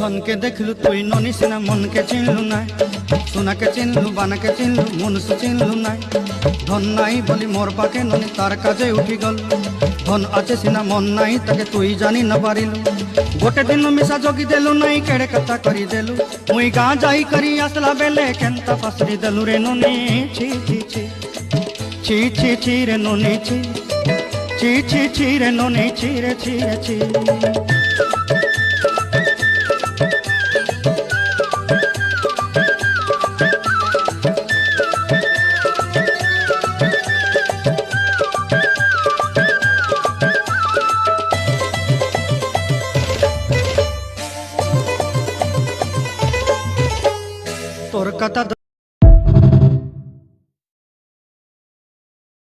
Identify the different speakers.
Speaker 1: ধনকে দেখলু তুই ননি সিনা মনকে চিনলু নাই, সোনাকে চিনলু বানাকে চিনলু মনুষ্য চিনলু নাই। ধন নাই বলি মোর পাকে ননি তার কাজে উঠি গল, ধন আছে সিনা মন নাই তাকে তুই জানি ন পারিলু। গোটে দিন মিশা জগি দেলু নাই কেড়ে কথা করি দেলু, মুই গাঁ যাই করি আসলা বেলে কেনতা পাসরি দেলু রে ননি। ছি ছি ছি ছি ছি ছি রে ননি ছি ছি ছি ছি রে ননি ছি রে ছি রে ছি।